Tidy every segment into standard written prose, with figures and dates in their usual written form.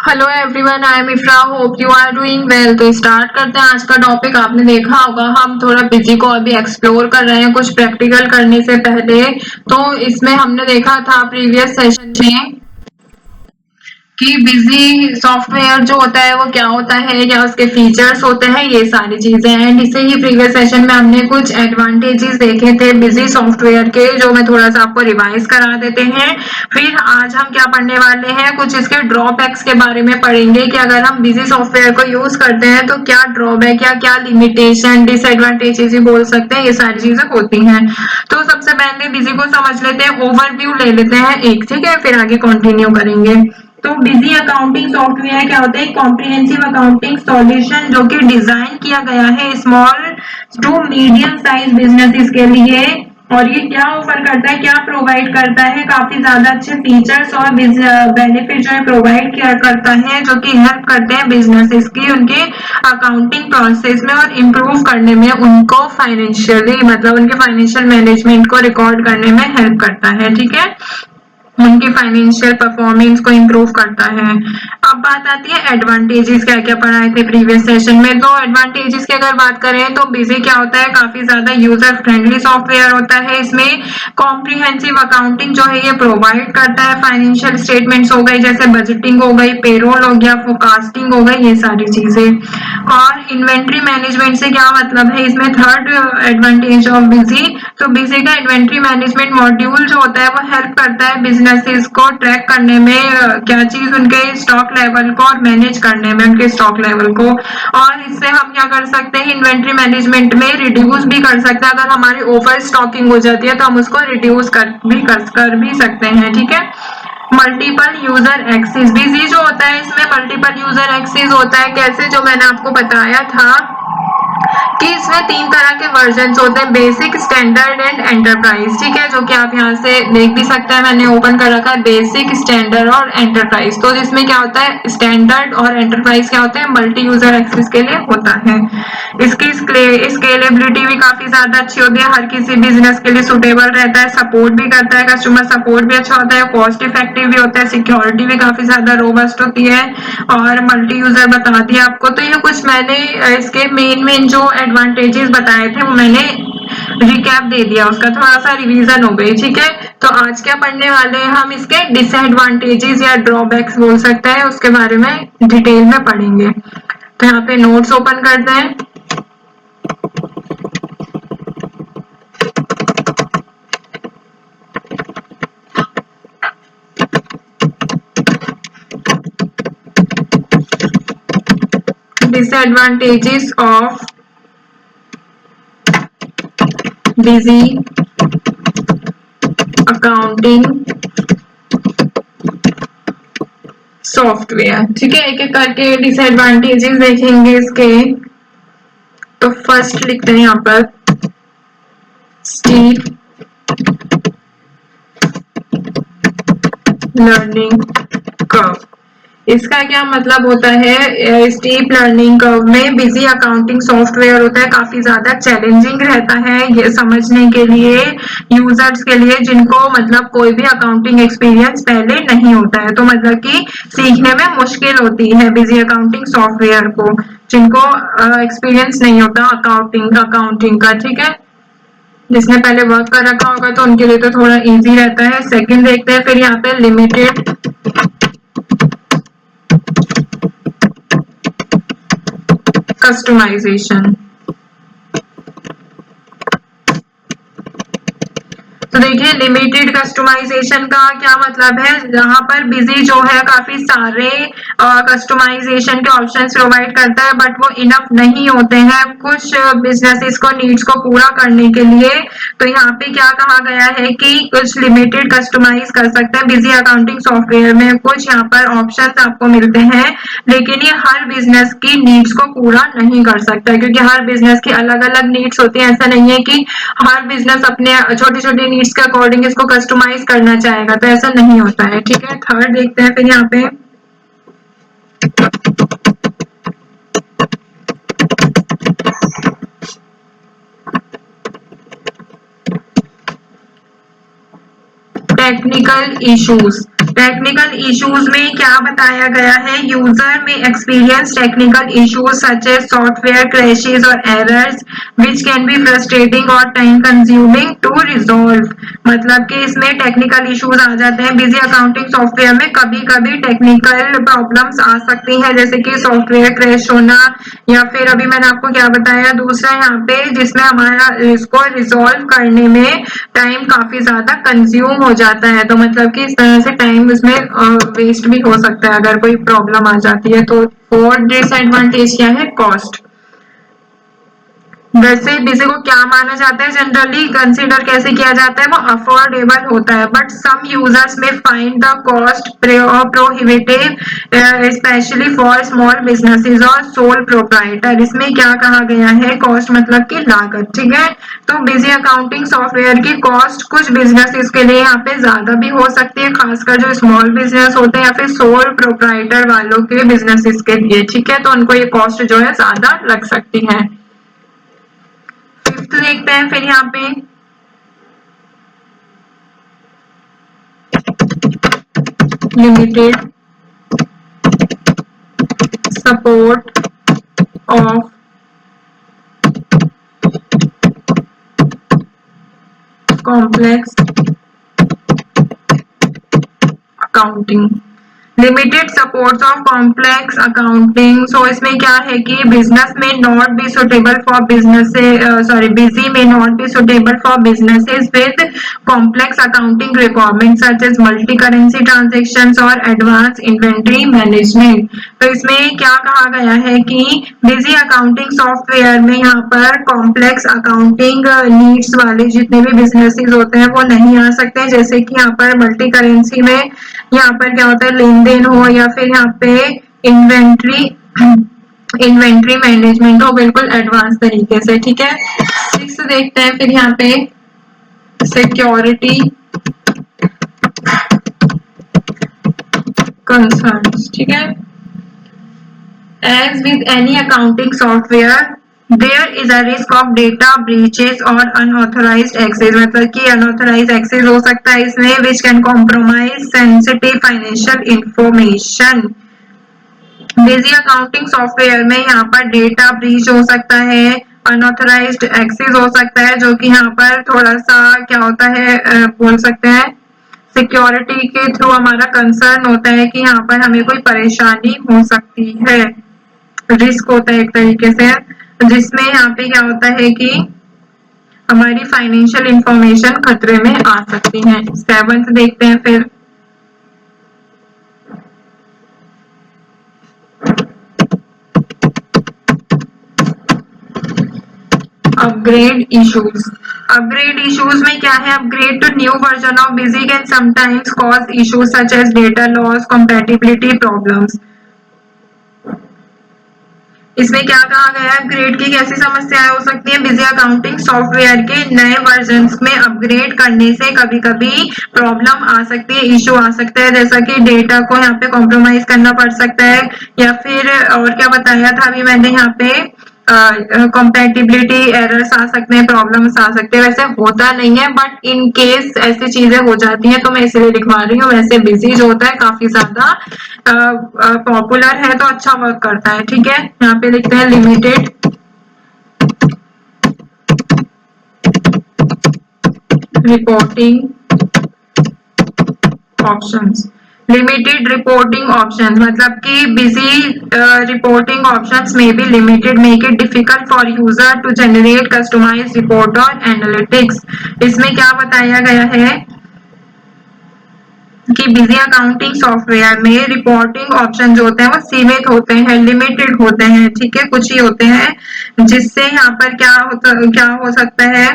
Hello everyone, I am Ifra. Hope you are doing well. तो start करते हैं आज का टॉपिक। आपने देखा होगा हम थोड़ा बिजी को अभी एक्सप्लोर कर रहे हैं कुछ प्रैक्टिकल करने से पहले। तो इसमें हमने देखा था प्रीवियस सेशन में कि बिजी सॉफ्टवेयर जो होता है वो क्या होता है या उसके फीचर्स होते हैं, ये सारी चीजें। एंड इसे ही प्रीवियस सेशन में हमने कुछ एडवांटेजेस देखे थे बिजी सॉफ्टवेयर के, जो मैं थोड़ा सा आपको रिवाइज करा देते हैं। फिर आज हम क्या पढ़ने वाले हैं, कुछ इसके ड्रॉबैक्स के बारे में पढ़ेंगे कि अगर हम बिजी सॉफ्टवेयर को यूज करते हैं तो क्या ड्रॉबैक या क्या लिमिटेशन डिसएडवांटेजेस भी बोल सकते हैं, ये सारी चीजें होती हैं। तो सबसे पहले बिजी को समझ लेते हैं, ओवरव्यू ले लेते हैं एक, ठीक है, फिर आगे कंटिन्यू करेंगे। तो बिजी अकाउंटिंग सॉफ्टवेयर क्या होता है? कॉम्प्रिहेंसिव अकाउंटिंग सॉल्यूशन जो कि डिजाइन किया गया है small to medium size businesses के लिए। और ये क्या ऑफर करता है, क्या प्रोवाइड करता है? काफी ज्यादा अच्छे फीचर्स और बेनिफिट जो है प्रोवाइड किया करता है, जो कि हेल्प करते हैं बिजनेसेस की उनके अकाउंटिंग प्रोसेस में और इम्प्रूव करने में, उनको फाइनेंशियली मतलब उनके फाइनेंशियल मैनेजमेंट को रिकॉर्ड करने में हेल्प करता है, ठीक है, उनकी फाइनेंशियल परफॉर्मेंस को इम्प्रूव करता है। अब बात आती है एडवांटेजेस, क्या क्या पढ़ाए थे प्रीवियस सेशन में। तो एडवांटेजेस की अगर बात करें तो बिजी क्या होता है, काफी ज्यादा यूजर फ्रेंडली सॉफ्टवेयर होता है। इसमें कॉम्प्रिहेंसिव अकाउंटिंग जो है ये प्रोवाइड करता है। फाइनेंशियल स्टेटमेंट्स हो गई, जैसे बजटिंग हो गई, पेरोल हो गया, फोरकास्टिंग हो गई, ये सारी चीजें। और इन्वेंट्री मैनेजमेंट से क्या मतलब है, इसमें थर्ड एडवांटेज ऑफ बिजी, तो बिजी का इन्वेंट्री मैनेजमेंट मॉड्यूल जो होता है वो हेल्प करता है बिजनेसेस को ट्रैक करने में, क्या चीज उनके स्टॉक लेवल को और मैनेज करने में उनके स्टॉक लेवल को। और इससे हम क्या कर सकते हैं, इन्वेंट्री मैनेजमेंट में रिड्यूस भी कर सकते हैं। अगर हमारी ओवर स्टॉकिंग हो जाती है तो हम उसको रिड्यूस कर भी सकते हैं, ठीक है। मल्टीपल यूजर एक्सेस, बिजी जो होता है इसमें मल्टीपल यूजर एक्सेस होता है। कैसे, जो मैंने आपको बताया था कि इसमें तीन तरह के वर्जन होते हैं, बेसिक, स्टैंडर्ड एंड एंटरप्राइज, ठीक है, जो कि आप यहाँ से देख भी सकते हैं, मैंने ओपन कर रखा है बेसिक, स्टैंडर्ड और एंटरप्राइज। तो इसमें क्या होता है, स्टैंडर्ड और एंटरप्राइज क्या होते हैं, मल्टी यूजर एक्सेस के लिए होता है। इसकी स्केलेबिलिटी भी काफी ज्यादा अच्छी होती है, हर किसी बिजनेस के लिए सुटेबल रहता है, सपोर्ट भी करता है, कस्टमर सपोर्ट भी अच्छा होता है, कॉस्ट इफेक्टिव भी होता है, सिक्योरिटी भी काफी ज्यादा रोबस्ट होती है, और मल्टी यूजर बता दिया आपको। तो ये कुछ मैंने इसके मेन जो एडवांटेजेस बताए थे वो मैंने रिकैप दे दिया, उसका थोड़ा सा रिवीजन हो गई, ठीक है। तो आज क्या पढ़ने वाले हैं हम, इसके डिसएडवांटेजेस या ड्रॉबैक्स बोल सकते हैं, उसके बारे में डिटेल में पढ़ेंगे। तो यहाँ पे नोट्स ओपन करते हैं। Disadvantages of busy accounting software, ठीक है, एक एक करके डिसएडवांटेजेस देखेंगे इसके। तो फर्स्ट लिखते हैं यहाँ पर स्टीप लर्निंग कर्व। इसका क्या मतलब होता है, स्टीप लर्निंग कर्व में बिजी अकाउंटिंग सॉफ्टवेयर होता है, काफी ज्यादा चैलेंजिंग रहता है ये समझने के लिए यूजर्स के लिए, जिनको मतलब कोई भी अकाउंटिंग एक्सपीरियंस पहले नहीं होता है। तो मतलब कि सीखने में मुश्किल होती है बिजी अकाउंटिंग सॉफ्टवेयर को, जिनको एक्सपीरियंस नहीं होता अकाउंटिंग का, ठीक है। जिसने पहले वर्क कर रखा होगा तो उनके लिए तो थोड़ा इजी रहता है। सेकंड देखते हैं फिर यहाँ पे लिमिटेड कस्टमाइजेशन। तो देखिए लिमिटेड कस्टमाइजेशन का क्या मतलब है, जहां पर बिजी जो है काफी सारे कस्टमाइजेशन के ऑप्शंस प्रोवाइड करता है, बट वो इनफ नहीं होते हैं कुछ बिजनेसेस को नीड्स को पूरा करने के लिए। तो यहाँ पे क्या कहा गया है कि कुछ लिमिटेड कस्टमाइज कर सकते हैं बिजी अकाउंटिंग सॉफ्टवेयर में, कुछ यहाँ पर ऑप्शंस आपको मिलते हैं, लेकिन ये हर बिजनेस की नीड्स को पूरा नहीं कर सकता, क्योंकि हर बिजनेस की अलग अलग नीड्स होती है। ऐसा नहीं है कि हर बिजनेस अपने छोटी छोटी नीड्स के अकॉर्डिंग इसको कस्टमाइज करना चाहेगा, तो ऐसा नहीं होता है, ठीक है। थर्ड देखते हैं फिर यहाँ पे टेक्निकल इश्यूज। टेक्निकल इश्यूज में क्या बताया गया है, यूजर में experience technical issues such as software crashes और errors which can be frustrating और टाइम कंज्यूमिंग टू रिजॉल्व। मतलब कि इसमें टेक्निकल इश्यूज आ जाते हैं। बिजी अकाउंटिंग सॉफ्टवेयर में कभी कभी टेक्निकल प्रॉब्लम्स आ सकती हैं, जैसे कि सॉफ्टवेयर क्रैश होना, या फिर अभी मैंने आपको क्या बताया दूसरा यहाँ पे, जिसमें हमारा इसको रिजॉल्व करने में टाइम काफी ज्यादा कंज्यूम हो जाता है। तो मतलब कि इस तरह से टाइम इसमें वेस्ट भी हो सकता है अगर कोई प्रॉब्लम आ जाती है। तो और डिसएडवांटेज क्या है, कॉस्ट। वैसे बिजी को क्या माना जाता है, जनरली कंसीडर कैसे किया जाता है, वो अफोर्डेबल होता है, बट सम यूजर्स में find the cost prohibitive specially for small businesses और सोल प्रोप्राइटर। इसमें क्या कहा गया है, कॉस्ट मतलब की लागत, ठीक है। तो बिजी अकाउंटिंग सॉफ्टवेयर की कॉस्ट कुछ बिजनेसेस के लिए यहाँ पे ज्यादा भी हो सकती है, खासकर जो स्मॉल बिजनेस होते हैं या फिर सोल प्रोप्राइटर वालों के बिजनेसेस के लिए, ठीक है। तो उनको ये कॉस्ट जो है ज्यादा लग सकती है। फिफ्थ देखते हैं फिर यहाँ पे, limited support of complex accounting. Limited supports of complex accounting. So इसमें क्या है कि बिजनेस में not be suitable for business, sorry busy में not be suitable for businesses with complex accounting requirement such as multi currency transactions और advance inventory management. तो इसमें क्या कहा गया है कि बिजी अकाउंटिंग सॉफ्टवेयर में यहाँ पर कॉम्प्लेक्स अकाउंटिंग नीड्स वाले जितने भी बिजनेसेस होते हैं वो नहीं आ सकते हैं, जैसे कि यहाँ पर मल्टी करेंसी में यहाँ पर क्या होता है, लेन देन हो, या फिर यहाँ पे इन्वेंट्री इन्वेंट्री मैनेजमेंट हो बिल्कुल एडवांस तरीके से, ठीक है। सिक्स देखते हैं फिर यहाँ पे, सिक्योरिटी कंसर्न्स, ठीक है। As with any accounting software, there is a risk of data breaches or unauthorized access। मतलब कि unauthorized access हो सकता है इसमें, which can compromise sensitive financial information। Busy accounting software में यहाँ पर डेटा ब्रीच हो सकता है, अनऑथराइज्ड एक्सेस हो सकता है, जो कि यहाँ पर थोड़ा सा क्या होता है, बोल सकते हैं सिक्योरिटी के थ्रू हमारा कंसर्न होता है कि यहाँ पर हमें कोई परेशानी हो सकती है, रिस्क होता है एक तरीके से, जिसमें यहाँ पे क्या होता है कि हमारी फाइनेंशियल इंफॉर्मेशन खतरे में आ सकती है। सेवंथ देखते हैं फिर, अपग्रेड इश्यूज। अपग्रेड इश्यूज में क्या है, upgrade to new version of Busy can sometimes cause issues such as data loss, compatibility problems. इसमें क्या कहा गया है, अपग्रेड की कैसी समस्याएं हो सकती है, बिजी अकाउंटिंग सॉफ्टवेयर के नए वर्जन्स में अपग्रेड करने से कभी कभी प्रॉब्लम आ सकती है, इश्यू आ सकता है, जैसा कि डेटा को यहाँ पे कॉम्प्रोमाइज करना पड़ सकता है, या फिर और क्या बताया था अभी मैंने यहाँ पे, कंपैटिबिलिटी एरर्स आ सकते हैं, प्रॉब्लम्स आ सकते हैं। वैसे होता नहीं है, बट इन केस ऐसी चीजें हो जाती हैं तो मैं इसलिए लिखवा रही हूँ। वैसे बिजी जो होता है काफी ज्यादा पॉपुलर है, तो अच्छा वर्क करता है, ठीक है। यहाँ पे लिखते हैं limited reporting options. Limited reporting options मतलब कि बिजी रिपोर्टिंग ऑप्शंस में भी limited, make it difficult for user to generate customize report और एनालिटिक्स। इसमें क्या बताया गया है कि बिजी अकाउंटिंग सॉफ्टवेयर में रिपोर्टिंग ऑप्शन जो होते हैं वो सीमित होते हैं, लिमिटेड होते हैं, ठीक है, कुछ ही होते हैं, जिससे यहाँ पर क्या हो सकता है,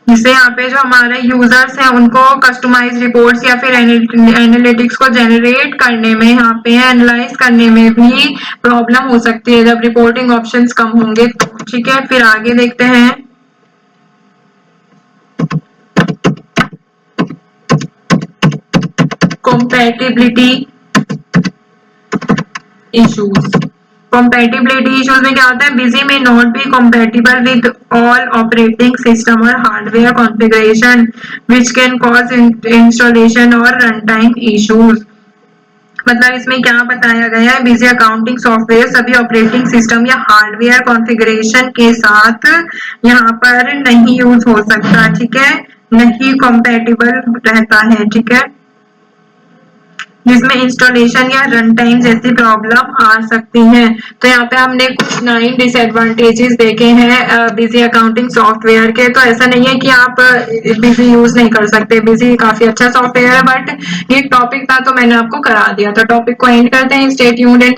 जिससे यहाँ पे जो हमारे यूजर्स हैं उनको कस्टमाइज रिपोर्ट्स या फिर एनालिटिक्स को जनरेट करने में, यहाँ पे एनालाइज करने में भी प्रॉब्लम हो सकती है जब रिपोर्टिंग ऑप्शंस कम होंगे, ठीक है। फिर आगे देखते हैं, कंपैटिबिलिटी इश्यूज। compatibility issues में क्या होता है, busy may not be compatible with all operating system और hardware configuration which can cause installation और runtime issues। मतलब इसमें क्या बताया गया है, बिजी अकाउंटिंग सॉफ्टवेयर सभी ऑपरेटिंग सिस्टम या हार्डवेयर कॉन्फ़िगरेशन के साथ यहाँ पर नहीं यूज हो सकता, ठीक है, नहीं कंपैटिबल रहता है, ठीक है, जिसमें इंस्टॉलेशन या रन टाइम जैसी प्रॉब्लम आ सकती हैं। तो यहाँ पे हमने कुछ 9 डिसएडवांटेजेस देखे हैं बिजी अकाउंटिंग सॉफ्टवेयर के। तो ऐसा नहीं है कि आप बिजी यूज नहीं कर सकते, बिजी काफी अच्छा सॉफ्टवेयर है, बट ये टॉपिक था तो मैंने आपको करा दिया। तो टॉपिक को एंड करते हैं, स्टे ट्यून्ड एंड